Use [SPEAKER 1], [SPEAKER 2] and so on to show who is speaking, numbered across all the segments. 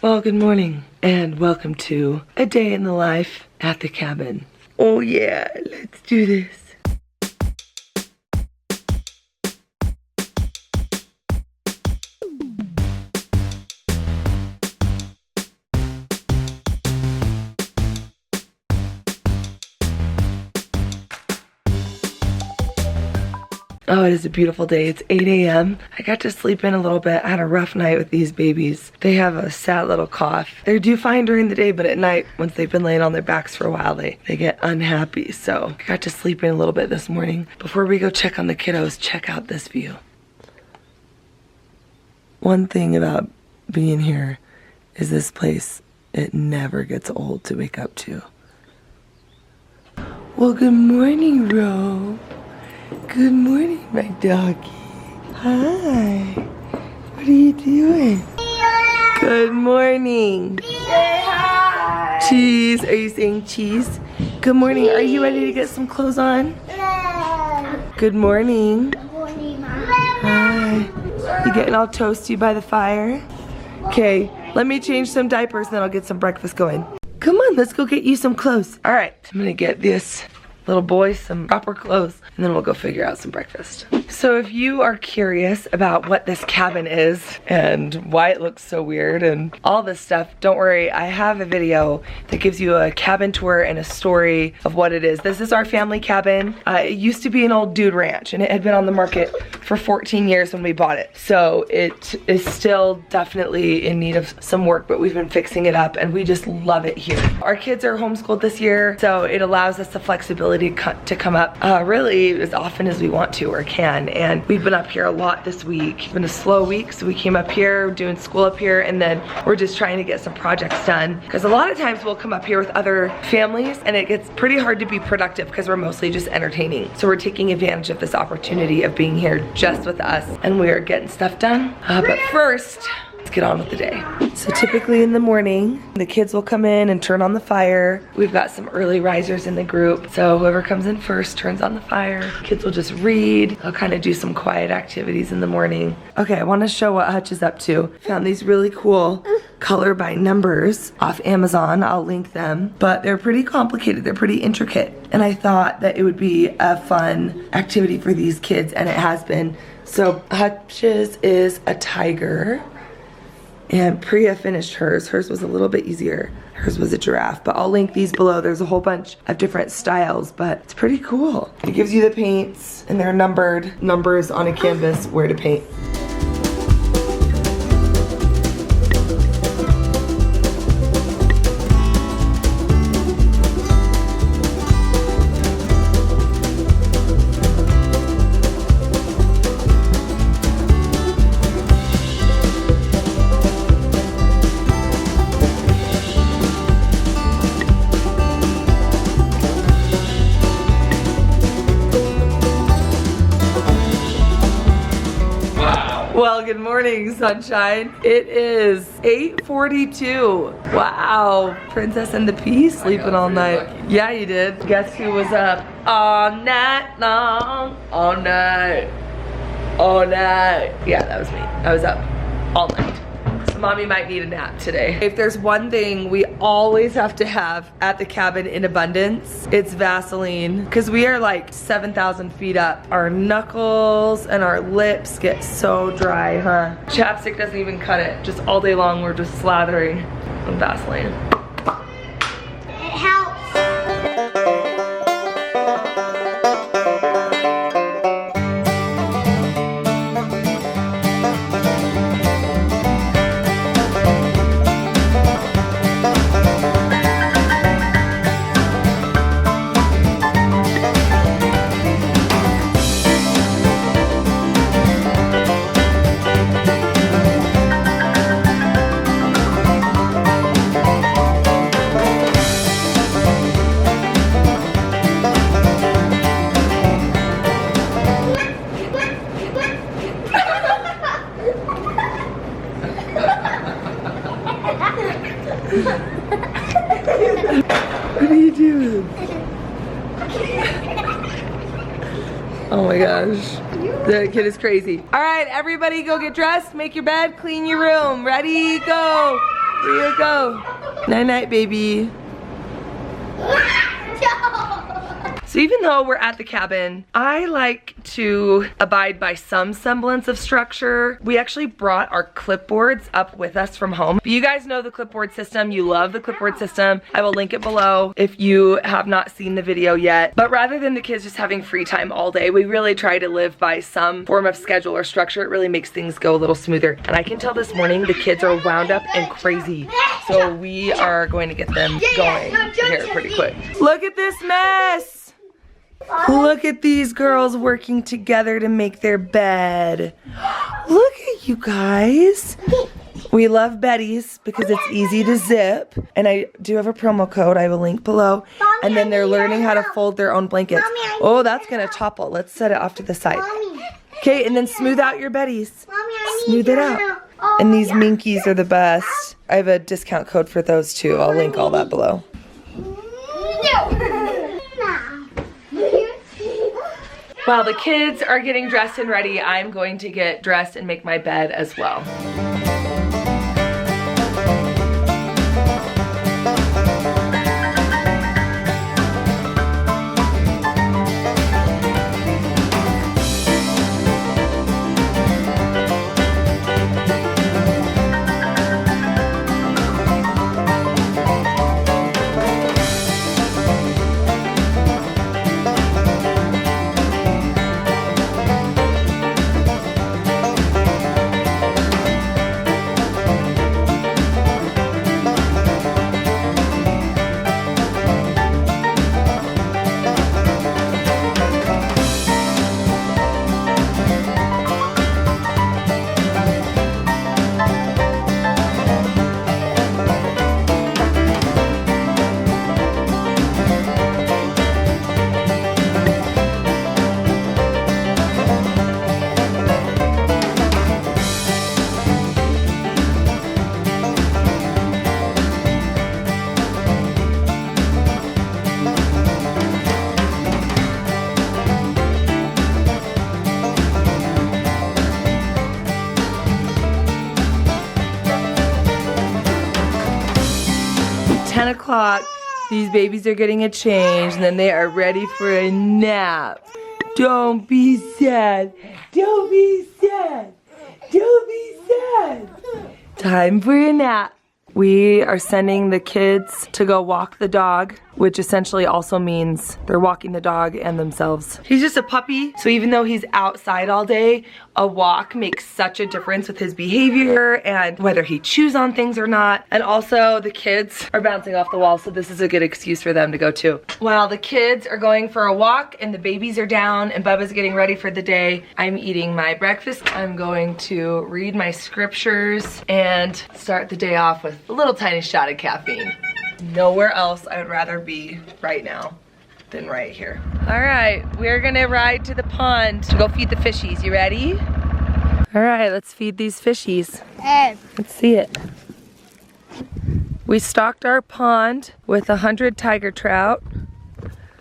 [SPEAKER 1] Well, good morning and welcome to a day in the life at the cabin. Oh yeah, let's do this. Oh, it is a beautiful day. It's 8 a.m. I got to sleep in a little bit. I had a rough night with these babies. They have a sad little cough. They do fine during the day, but at night, once they've been laying on their backs for a while, they get unhappy. So I got to sleep in a little bit this morning. Before we go check on the kiddos, check out this view. One thing about being here is this place, it never gets old to wake up to. Well, good morning, Ro. Good morning, my doggy. Hi. What are you doing? Good morning.
[SPEAKER 2] Say hi.
[SPEAKER 1] Cheese. Are you saying cheese? Good morning. Are you ready to get some clothes on? Good morning.
[SPEAKER 2] Good morning, Mom.
[SPEAKER 1] Hi. You getting all toasty by the fire? Okay, let me change some diapers, then I'll get some breakfast going. Come on, let's go get you some clothes. All right, I'm gonna get this little boy some proper clothes, and then we'll go figure out some breakfast. So if you are curious about what this cabin is and why it looks so weird and all this stuff, don't worry, I have a video that gives you a cabin tour and a story of what it is. This is our family cabin. It used to be an old dude ranch, and it had been on the market for 14 years when we bought it. So it is still definitely in need of some work, but we've been fixing it up and we just love it here. Our kids are homeschooled this year, so it allows us the flexibility to come up really as often as we want to or can. And we've been up here a lot this week. It's been a slow week, so we came up here, doing school up here, and then we're just trying to get some projects done. Because a lot of times we'll come up here with other families and it gets pretty hard to be productive because we're mostly just entertaining. So we're taking advantage of this opportunity of being here just with us, and we are getting stuff done. But first, let's get on with the day. So typically in the morning, the kids will come in and turn on the fire. We've got some early risers in the group. So whoever comes in first turns on the fire. Kids will just read. I'll kind of do some quiet activities in the morning. Okay, I want to show what Hutch is up to. Found these really cool color by numbers off Amazon. I'll link them, but they're pretty complicated. They're pretty intricate. And I thought that it would be a fun activity for these kids, and it has been. So Hutch's is a tiger. And Priya finished hers. Hers was a little bit easier. Hers was a giraffe, but I'll link these below. There's a whole bunch of different styles, but it's pretty cool. It gives you the paints, and they're numbered numbers on a canvas where to paint. Well, good morning, sunshine. It is 8:42. Wow, Princess and the Pea sleeping all night. Yeah, you did. Guess who was up all night long? All night. All night. Yeah, that was me. I was up all night. So mommy might need a nap today. If there's one thing we always have to have at the cabin in abundance, it's Vaseline. Because we are like 7,000 feet up. Our knuckles and our lips get so dry, huh? Chapstick doesn't even cut it. Just all day long we're just slathering with Vaseline.
[SPEAKER 2] It helps.
[SPEAKER 1] What are you doing? Oh my gosh. The kid is crazy. All right, everybody go get dressed, make your bed, clean your room. Ready, go. Here you go. Night night, baby. So even though we're at the cabin, I like to abide by some semblance of structure. We actually brought our clipboards up with us from home. You guys know the clipboard system. You love the clipboard system. I will link it below if you have not seen the video yet. But rather than the kids just having free time all day, we really try to live by some form of schedule or structure. It really makes things go a little smoother. And I can tell this morning the kids are wound up and crazy. So we are going to get them going here pretty quick. Look at this mess. Look at these girls working together to make their bed. Look at you guys. We love Betty's because it's easy to zip. And I do have a promo code I will link below. And then they're learning how to fold their own blankets. Oh, that's gonna topple. Let's set it off to the side. Okay, and then smooth out your Betty's. Smooth it out. And these Minkies are the best. I have a discount code for those too. I'll link all that below. While the kids are getting dressed and ready, I'm going to get dressed and make my bed as well. O'clock, these babies are getting a change, and then they are ready for a nap. Don't be sad. Don't be sad. Don't be sad. Time for a nap. We are sending the kids to go walk the dog, which essentially also means they're walking the dog and themselves. He's just a puppy, so even though he's outside all day, a walk makes such a difference with his behavior and whether he chews on things or not. And also the kids are bouncing off the wall, so this is a good excuse for them to go too. While the kids are going for a walk and the babies are down and Bubba's getting ready for the day, I'm eating my breakfast. I'm going to read my scriptures and start the day off with a little tiny shot of caffeine. Nowhere else I would rather be right now than right here. All right, we're gonna ride to the pond to go feed the fishies. You ready? All right, let's feed these fishies. Let's see it. We stocked our pond with 100 tiger trout.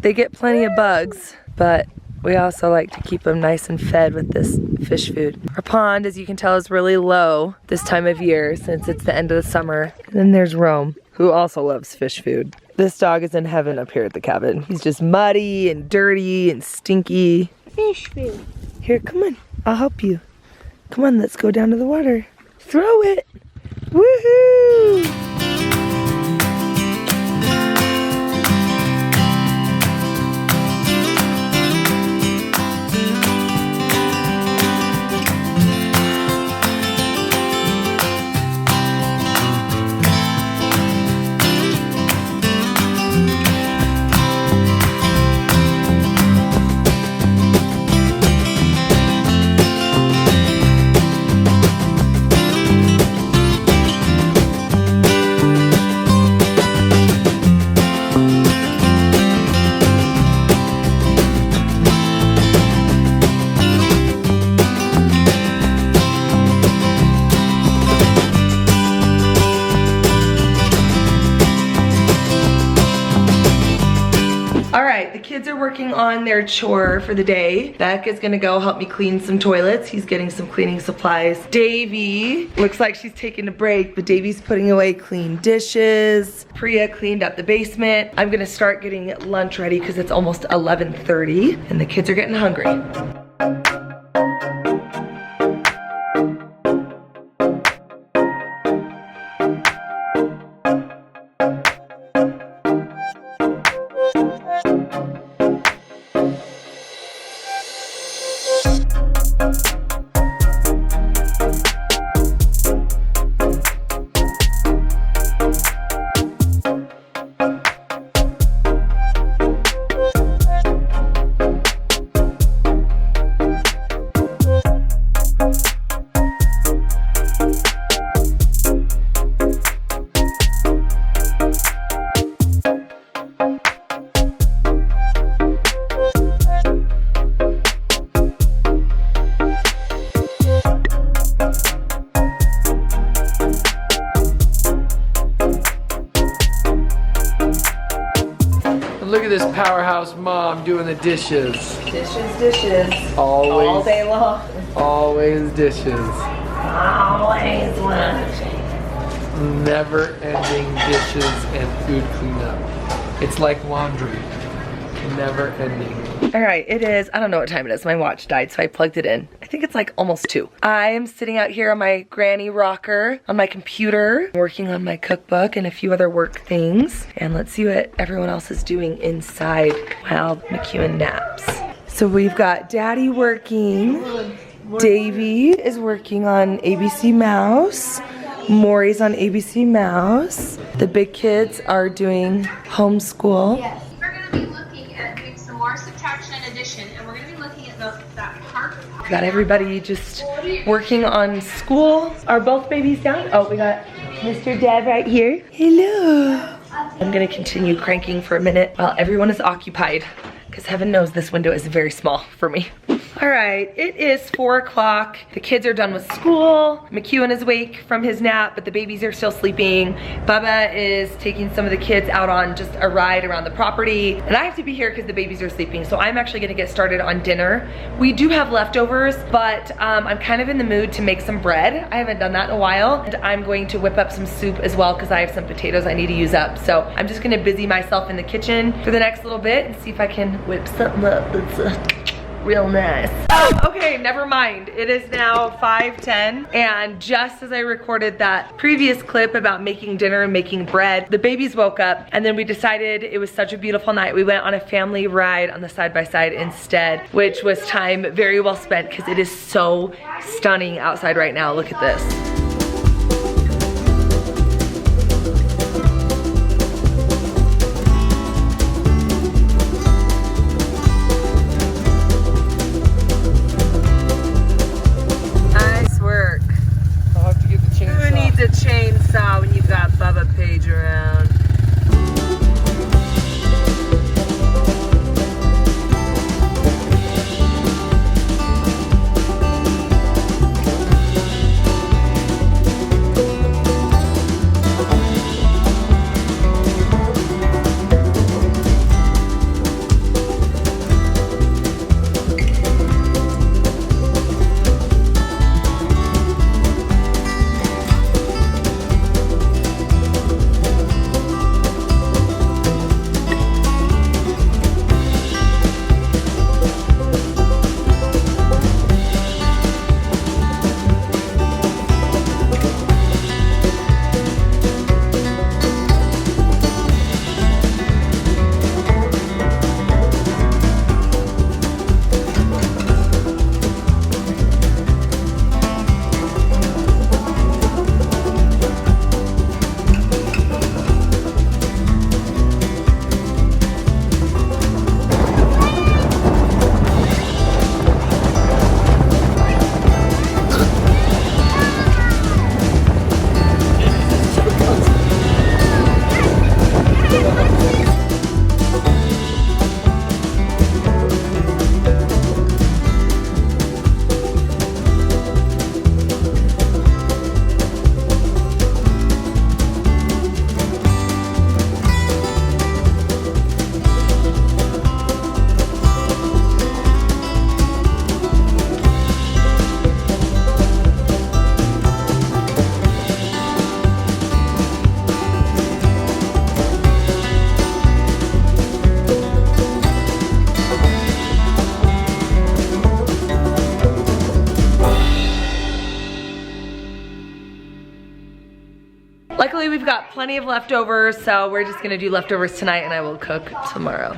[SPEAKER 1] They get plenty of bugs, but we also like to keep them nice and fed with this fish food. Our pond, as you can tell, is really low this time of year since it's the end of the summer. And then there's Rome, who also loves fish food. This dog is in heaven up here at the cabin. He's just muddy and dirty and stinky.
[SPEAKER 2] Fish food.
[SPEAKER 1] Here, come on, I'll help you. Come on, let's go down to the water. Throw it, woohoo! right, the kids are working on their chore for the day. Beck is gonna go help me clean some toilets. He's getting some cleaning supplies. Davy, looks like she's taking a break, but Davy's putting away clean dishes. Priya cleaned up the basement. I'm gonna start getting lunch ready because it's almost 11:30 and the kids are getting hungry.
[SPEAKER 3] Look at this powerhouse mom doing the dishes.
[SPEAKER 1] Dishes.
[SPEAKER 3] Always.
[SPEAKER 1] All day long.
[SPEAKER 3] Always dishes.
[SPEAKER 1] Always watching.
[SPEAKER 3] Never ending dishes and food cleanup. It's like laundry. Never ending.
[SPEAKER 1] All right, it is, I don't know what time it is. My watch died, so I plugged it in. I think it's like almost 2. I am sitting out here on my granny rocker on my computer, working on my cookbook and a few other work things. And let's see what everyone else is doing inside while McEwen naps. So we've got Daddy working. Davy is working on ABC Mouse. Maury's on ABC Mouse. The big kids are doing homeschool.
[SPEAKER 4] Yes. We're going to be looking at doing some more subtraction and addition, and we're going to be looking at that part.
[SPEAKER 1] Got everybody just working on school. Are both babies down? Oh, we got Mr. Dad right here. Hello. I'm gonna continue cranking for a minute while everyone is occupied, because heaven knows this window is very small for me. All right, it is 4 o'clock. The kids are done with school. McEwen is awake from his nap, but the babies are still sleeping. Bubba is taking some of the kids out on just a ride around the property. And I have to be here because the babies are sleeping. So I'm actually gonna get started on dinner. We do have leftovers, but I'm kind of in the mood to make some bread. I haven't done that in a while. And I'm going to whip up some soup as well because I have some potatoes I need to use up. So I'm just gonna busy myself in the kitchen for the next little bit and see if I can whip something up that's real nice. Oh, okay, never mind. It is now 5:10, and just as I recorded that previous clip about making dinner and making bread, the babies woke up, and then we decided it was such a beautiful night. We went on a family ride on the side-by-side instead, which was time very well spent because it is so stunning outside right now. Look at this. A chainsaw when you've got Bubba Page around. Luckily, we've got plenty of leftovers, so we're just gonna do leftovers tonight and I will cook tomorrow.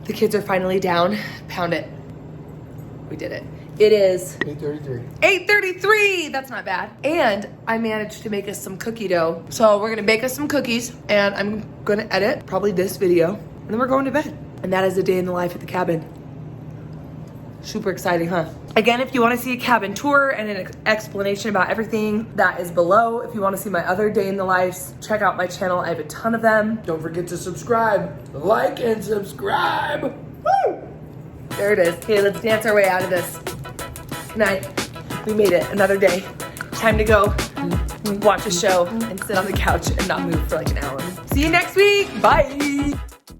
[SPEAKER 1] The kids are finally down. Pound it. We did it. It is
[SPEAKER 3] 8:33.
[SPEAKER 1] 8:33. That's not bad. And I managed to make us some cookie dough. So we're gonna bake us some cookies and I'm gonna edit probably this video and then we're going to bed. And that is a day in the life at the cabin. Super exciting, huh? Again, if you want to see a cabin tour and an explanation about everything, that is below. If you want to see my other day in the lives, check out my channel. I have a ton of them.
[SPEAKER 3] Don't forget to subscribe, like, and subscribe.
[SPEAKER 1] Woo! There it is. Okay, let's dance our way out of this. Good night. We made it. Another day. Time to go watch a show and sit on the couch and not move for like an hour. See you next week. Bye.